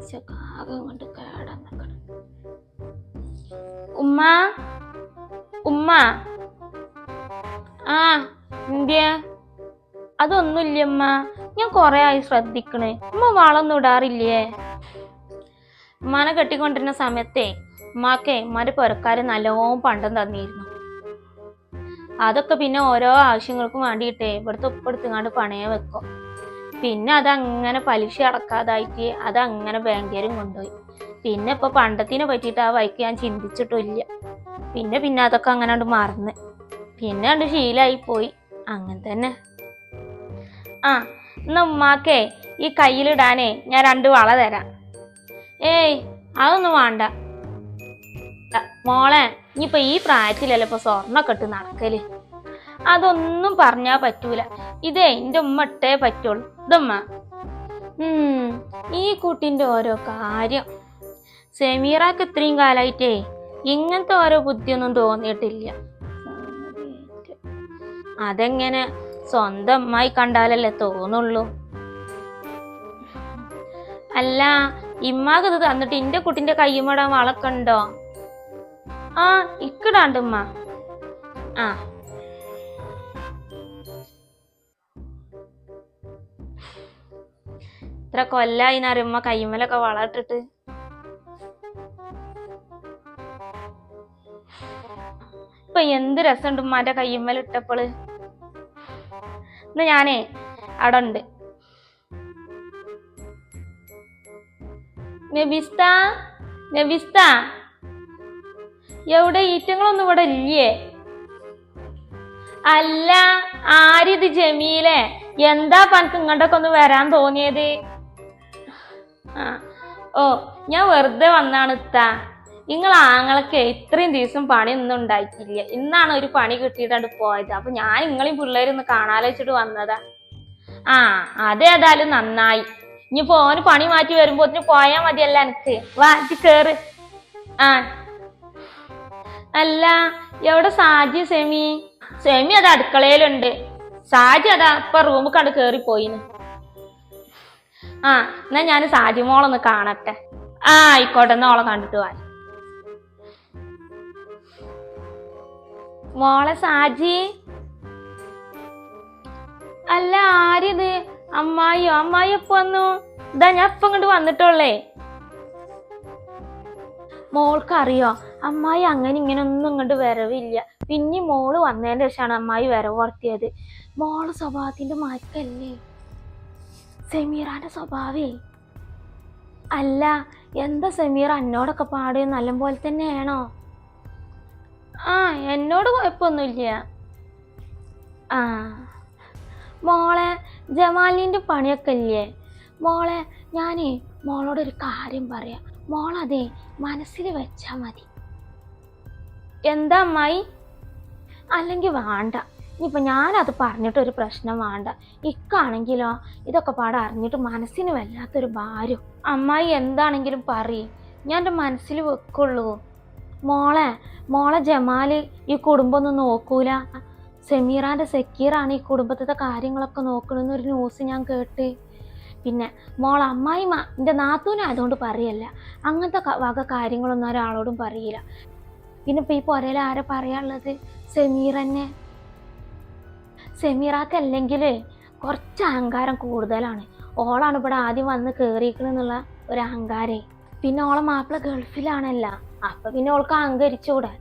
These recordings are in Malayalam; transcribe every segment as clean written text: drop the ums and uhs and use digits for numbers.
ആകം കൊണ്ട് കേടന്നക്കണം. ഉമ്മ ഉമ്മ ആ എന്ത്യ? അതൊന്നുമില്ലമ്മ, ഞാൻ കൊറേ ആയി ശ്രദ്ധിക്കണേ. ഉമ്മ വളമൊന്നും ഇടാറില്ലേ? ഉമ്മാനെ കെട്ടിക്കൊണ്ടിരുന്ന സമയത്തേ ഉമ്മാക്കേ ഉമ്മാന്റെ പുരക്കാര് നല്ലോണം പണ്ടം തന്നിരുന്നു. അതൊക്കെ പിന്നെ ഓരോ ആവശ്യങ്ങൾക്കും വേണ്ടിയിട്ടേ ഇവിടുത്തെ ഉപ്പെടുത്തുങ്ങാണ്ട് പണയം വെക്കും. പിന്നെ അതങ്ങനെ പലിശ അടക്കാതായിട്ട് അതങ്ങനെ ബാങ്കുകാരും കൊണ്ടുപോയി. പിന്നെ ഇപ്പൊ പണ്ടത്തിനെ പറ്റിയിട്ട് ആ വഴിക്ക് ഞാൻ ചിന്തിച്ചിട്ടില്ല. പിന്നെ അതൊക്കെ അങ്ങനെ മറന്ന് പിന്നെ അത് ശീലായി പോയി. അങ്ങനെ തന്നെ. ആ എന്നാ ഉമ്മാക്കേ ഈ കയ്യിലിടാനേ ഞാൻ 2 വള തരാം. ഏയ് അതൊന്നും വേണ്ട മോളെ, ഇനിയിപ്പൊ ഈ പ്രായത്തിലല്ലേ ഇപ്പൊ സ്വർണ്ണൊക്കെ ഇട്ട് നടക്കല്. അതൊന്നും പറഞ്ഞാ പറ്റൂല. ഇതേ എന്റെ ഉമ്മ ഇട്ടേ പറ്റുള്ളൂ. ഇതമ്മ ഈ കുട്ടിന്റെ ഓരോ കാര്യം. സെമീറാക്ക് ഇത്രയും കാലായിട്ടേ ഇങ്ങനത്തെ ഓരോ ബുദ്ധിയൊന്നും തോന്നിയിട്ടില്ല. അതെങ്ങനെ സ്വന്തം അമ്മായി കണ്ടാലല്ലേ തോന്നുള്ളൂ. അല്ല, ഇമ്മാക്ക് ഇത് തന്നിട്ട് ഇന്റെ കുട്ടിന്റെ കയ്യുമടാൻ വളക്കുണ്ടോ? ആ ഇക്കിടാണ്ട് ഉമ്മ. ആ ഇത്ര കൊല്ലായി എന്നറിയുമ്മ കയ്യുമ്മലൊക്കെ വളർത്തിട്ട്. ഇപ്പൊ എന്ത് രസമുണ്ട് ഉമ്മാന്റെ കയ്യുമ്മൽ ഇട്ടപ്പോള്. ഇന്ന് ഞാനേ അവിടെ ഉണ്ട്. നബിസ്ത, നബിസ്ത എവിടെ? ഈറ്റങ്ങളൊന്നും ഇവിടെ ഇല്ലേ? അല്ല, ആരിത്? ജമീലെ. എന്താ പനക്ക് ഇങ്ങോട്ടൊക്കെ ഒന്ന് വരാൻ തോന്നിയത്? ഓ ഞാൻ വെറുതെ വന്നാണ് ഇത്താ. നിങ്ങൾ ആങ്ങളൊക്കെ ഇത്രയും ദിവസം പണിയൊന്നും ഉണ്ടായിട്ടില്ല. ഇന്നാണ് ഒരു പണി കിട്ടിയിട്ടാണ് പോയത്. അപ്പൊ ഞാൻ നിങ്ങളെയും പിള്ളേരൊന്ന് കാണാലോചിച്ചിട്ട് വന്നതാ. ആ അതേതായാലും നന്നായി. ഇനിയിപ്പോ ഓന് പണി മാറ്റി വരുമ്പോത്തിന് പോയാ മതിയല്ല എനിക്ക്. വാ കേറ്. ആ അല്ല, എവിടെ സാജി സെമി? സെമി അത് അടുക്കളയിലുണ്ട്. സാജി അതാ ഇപ്പൊ റൂമിൽ കണ്ട് കേറിപ്പോയിന്. ആ എന്നാ ഞാൻ സാജി മോളൊന്ന് കാണട്ടെ. ആ ആയിക്കോട്ടെ, എന്നാ ഓളെ കണ്ടിട്ട് വാ. മോളെ സാജി. അല്ല, ആരിത്? അമ്മായിയോ? അമ്മായി എപ്പോ വന്നു? ഇതാ ഞാൻ ഇപ്പൊ ഇങ്ങോട്ട് വന്നിട്ടുള്ളേ. മോൾക്കറിയോ, അമ്മായി അങ്ങനെ ഇങ്ങനെ ഒന്നും ഇങ്ങോട്ട് വരവില്ല. പിന്നെ മോള് വന്നതിന്റെ ശേഷമാണ് അമ്മായി വരവ് വളർത്തിയത്. മോള് സ്വഭാവത്തിന്റെ മാറ്റല്ലേ സെമീറാന്റെ സ്വഭാവേ. അല്ല, എന്താ സെമീറ എന്നോടൊക്കെ പാട് നല്ല പോലെ തന്നെയാണോ? ആ എന്നോട് കുഴപ്പമൊന്നുമില്ല. ആ മോളെ, ജമാലിന്റെ പണിയൊക്കെ ഇല്ലേ? മോളെ, ഞാനേ മോളോടൊരു കാര്യം പറയാം. മോളതേ മനസ്സിൽ വെച്ചാ മതി. എന്താ അമ്മായി? അല്ലെങ്കിൽ വേണ്ട, ഇനിയിപ്പോൾ ഞാനത് പറഞ്ഞിട്ടൊരു പ്രശ്നം വേണ്ട. ഇക്കാണെങ്കിലോ ഇതൊക്കെ പാടെ അറിഞ്ഞിട്ട് മനസ്സിന് വല്ലാത്തൊരു ഭാരം. അമ്മായി എന്താണെങ്കിലും പറയും, ഞാൻ എൻ്റെ മനസ്സിൽ വെക്കുള്ളൂ. മോളെ ജമാല് ഈ കുടുംബം ഒന്നും നോക്കൂല. സെമീറാൻ്റെ സെക്കീറാണ് ഈ കുടുംബത്തിലെ കാര്യങ്ങളൊക്കെ നോക്കണമെന്നൊരു ന്യൂസ് ഞാൻ കേട്ട്. പിന്നെ അമ്മായിമ്മ എൻ്റെ നാത്തൂനായതുകൊണ്ട് പറയല്ല, അങ്ങനത്തെ വക കാര്യങ്ങളൊന്നും ഒരാളോടും പറയില്ല. പിന്നെ ഇപ്പം ഈ പുരയിൽ ആരെ പറയാനുള്ളത്? സെമീറന്നെ. സെമീറാക്കല്ലെങ്കിൽ കുറച്ച് അഹങ്കാരം കൂടുതലാണ്. ഓളാണ് ഇവിടെ ആദ്യം വന്ന് കയറിയിരിക്കണെന്നുള്ള ഒരു അഹങ്കാരേ. പിന്നെ ഓളെ മാപ്പിള ഗൾഫിലാണല്ല, അപ്പൊ പിന്നെ ഓൾക്ക് അഹങ്കരിച്ചൂടെ?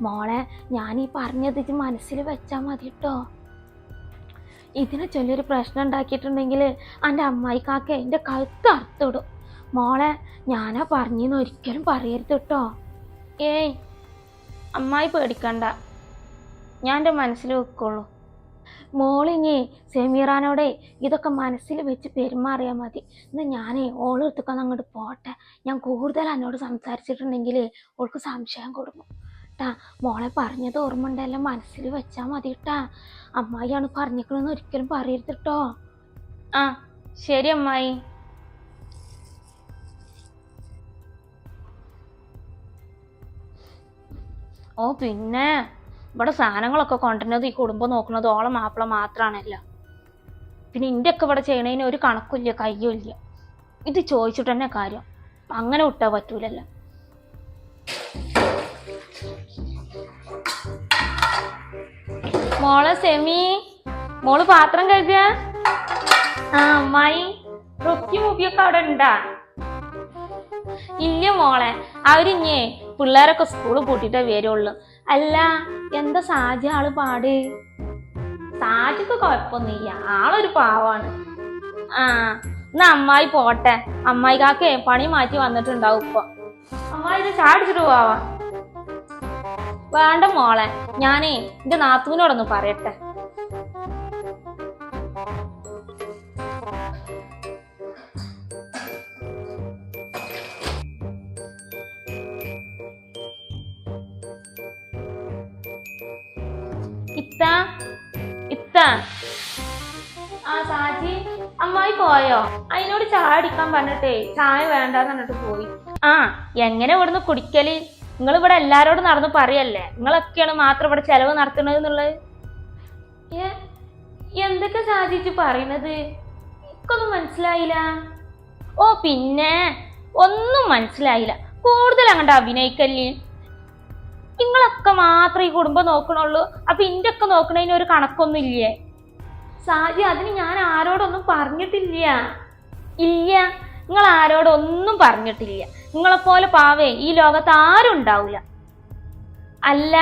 മോളെ, ഞാൻ ഈ പറഞ്ഞത് ഇത് മനസ്സിൽ വെച്ചാൽ മതി കേട്ടോ. ഇതിനെ ചൊല്ലിയൊരു പ്രശ്നം ഉണ്ടാക്കിയിട്ടുണ്ടെങ്കിൽ എൻ്റെ അമ്മായിക്കാക്ക എൻ്റെ കഴുത്ത് അറുത്തിടും. മോളെ, ഞാനാ പറഞ്ഞെന്ന് ഒരിക്കലും പറയരുത് കേട്ടോ. ഏയ് അമ്മായി പേടിക്കണ്ട, ഞാൻ എൻ്റെ മനസ്സിൽ വെക്കുള്ളൂ. മോളിനി സെമീറാനോടെ ഇതൊക്കെ മനസ്സിൽ വെച്ച് പെരുമാറിയാൽ മതി. എന്നാൽ ഞാനേ ഓളെടുത്തൊക്കെ അങ്ങോട്ട് പോട്ടെ. ഞാൻ കൂടുതൽ എന്നോട് സംസാരിച്ചിട്ടുണ്ടെങ്കിൽ ഓൾക്ക് സംശയം കൊടുക്കും ട്ടാ. മോളെ പറഞ്ഞത് ഓർമ്മ ഉണ്ടെല്ലാം മനസ്സിൽ വെച്ചാൽ മതി ട്ടാ. അമ്മായിയാണ് പറഞ്ഞിക്കണമെന്ന് ഒരിക്കലും പറയരുത് കേട്ടോ. ആ ശരി അമ്മായി. ഓ പിന്നെ ഇവിടെ സാധനങ്ങളൊക്കെ കൊണ്ടുവരുന്നത് ഈ കുടുംബം നോക്കുന്നത് ഓളെ മാപ്പിള മാത്രമാണല്ലോ. പിന്നെ ഇന്ത്യയൊക്കെ ഇവിടെ ചെയ്യണതിന് ഒരു കണക്കില്ല, കയ്യുമില്ല. ഇത് ചോദിച്ചിട്ട് തന്നെ കാര്യം. അങ്ങനെ വിട്ടാ പറ്റൂലല്ലോ. മോളെ സെമി, മോള് പാത്രം കഴുകുക. ആ അമ്മായി, റുക്കി മുപ്പിയൊക്കെ അവിടെ ഉണ്ടാ? ഇല്ല മോളെ, അവരിഞ്ഞേ പിള്ളേരൊക്കെ സ്കൂള് പൂട്ടിട്ടേ വരുള്ളൂ. അല്ല, എന്താ സാജി ആള് പാട്? സാജിക്ക് കുഴപ്പമൊന്നുമില്ല, ആളൊരു പാവാണ്. ആ എന്നാ അമ്മായി പോട്ടെ, അമ്മായി കാക്കേ പണി മാറ്റി വന്നിട്ടുണ്ടാവും ഇപ്പൊ. അമ്മായി ഇത് ചാടിച്ചിട്ട് പോവാ. വേണ്ട മോളെ, ഞാനേ എന്റെ നാത്തൂനോടൊന്ന് പറയട്ടെ. ഇത്ത ഇത്ത. ആ സാജി, അമ്മായി പോയോ? അതിനോട് ചായ അടിക്കാൻ പറഞ്ഞിട്ടേ ചായ വേണ്ടാന്ന് പറഞ്ഞിട്ട് പോയി. ആ എങ്ങനെ ഇവിടുന്ന് കുടിക്കല്? നിങ്ങൾ ഇവിടെ എല്ലാരോടും നടന്ന് പറയല്ലേ നിങ്ങളൊക്കെയാണ് മാത്രം ഇവിടെ ചെലവ് നടത്തുന്നത് എന്നുള്ളത്? എന്തൊക്കെ സാധിച്ചു പറയണത്? എനിക്കൊന്നും മനസ്സിലായില്ല. ഓ പിന്നെ ഒന്നും മനസ്സിലായില്ല. കൂടുതൽ അങ്ങോട്ട് അഭിനയിക്കല്ലേ. നിങ്ങളൊക്കെ മാത്രം ഈ കുടുംബം നോക്കണുള്ളൂ, അപ്പൊ ഇന്റെ ഒക്കെ നോക്കണതിന് ഒരു കണക്കൊന്നും ഇല്ലേ? സാജി, അതിന് ഞാൻ ആരോടൊന്നും പറഞ്ഞിട്ടില്ല. ഇല്ല, നിങ്ങൾ ആരോടൊന്നും പറഞ്ഞിട്ടില്ല. നിങ്ങളെപ്പോലെ പാവേ ഈ ലോകത്ത് ആരും ഉണ്ടാവില്ല. അല്ല,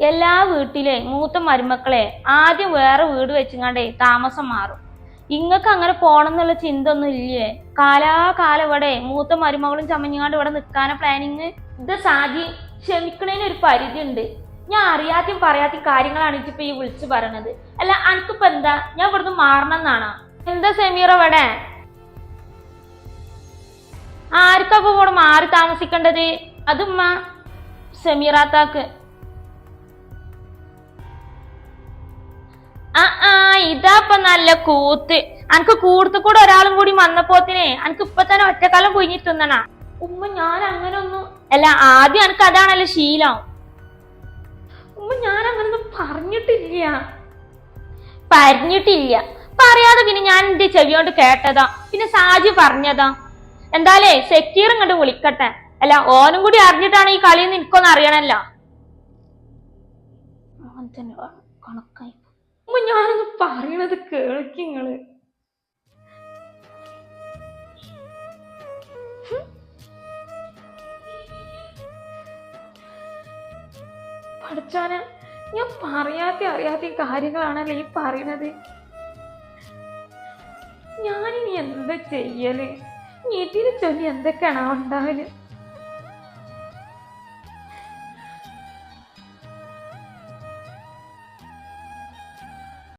എല്ലാ വീട്ടിലെ മൂത്ത മരുമക്കളെ ആദ്യം വേറെ വീട് വെച്ചിങ്ങാണ്ടേ താമസം മാറും. ഇങ്ങക്ക് അങ്ങനെ പോണം എന്നുള്ള ചിന്ത ഒന്നും ഇല്ലേ? കാലാകാലം ഇവിടെ മൂത്ത മരുമകളും ചമഞ്ഞാണ്ട് ഇവിടെ നിൽക്കാന പ്ലാനിങ്? ഇത് സാജി, ക്ഷമിക്കണേന് ഒരു പരിധി ഉണ്ട്. ഞാൻ അറിയാതെയും പറയാത്ത കാര്യങ്ങളാണ് ഇപ്പൊ ഈ വിളിച്ചു പറയണത്. അല്ല അനക്കിപ്പോ എന്താ, ഞാൻ ഇവിടുന്ന് മാറണം എന്നാണോ? എന്താ സെമീറ ഇവിടെ? ആർക്കപ്പൊ ഇവിടെ മാറി താമസിക്കേണ്ടത്? അതുമ്മ സെമീറാത്താക്ക്. ആ ഇതാപ്പൊ നല്ല കൂത്ത്. അനക്ക് കൂടുതൽ കൂടെ ഒരാളും കൂടി വന്നപ്പോത്തിനെ അനക്ക് ഇപ്പൊ തന്നെ ഒറ്റക്കാലം കുഞ്ഞി തിന്നണ. ഉമ്മ ഞാൻ അങ്ങനെ ഒന്നും അല്ല, ആദ്യം അനക്ക് അതാണല്ലോ ശീലം. ഉമ്മ ഞാൻ അങ്ങനൊന്നും പറഞ്ഞിട്ടില്ല. പറയാതെ പിന്നെ ഞാൻ എന്റെ ചെവി കൊണ്ട് കേട്ടതാ, പിന്നെ സാജി പറഞ്ഞതാ. എന്താലേ സെക്കീർ ഇങ്ങോട്ട് വിളിക്കട്ടെ. അല്ല ഓനും കൂടി അറിഞ്ഞിട്ടാണ് ഈ കളിന്ന് എനിക്കൊന്നും അറിയണല്ലോ. കണക്കായി. ഉമ്മ ഞാനൊന്ന് പറയണത് കേൾക്കിങ്ങള്. പഠിച്ചാന് ഞാൻ അറിയാത്ത കാര്യങ്ങളാണല്ലോ ഈ പറയണത്. ഞാനിനി എന്താ ചെയ്യല്? ഇതിനെ ചൊല്ലി എന്തൊക്കെയാണോ ഉണ്ടാവല്?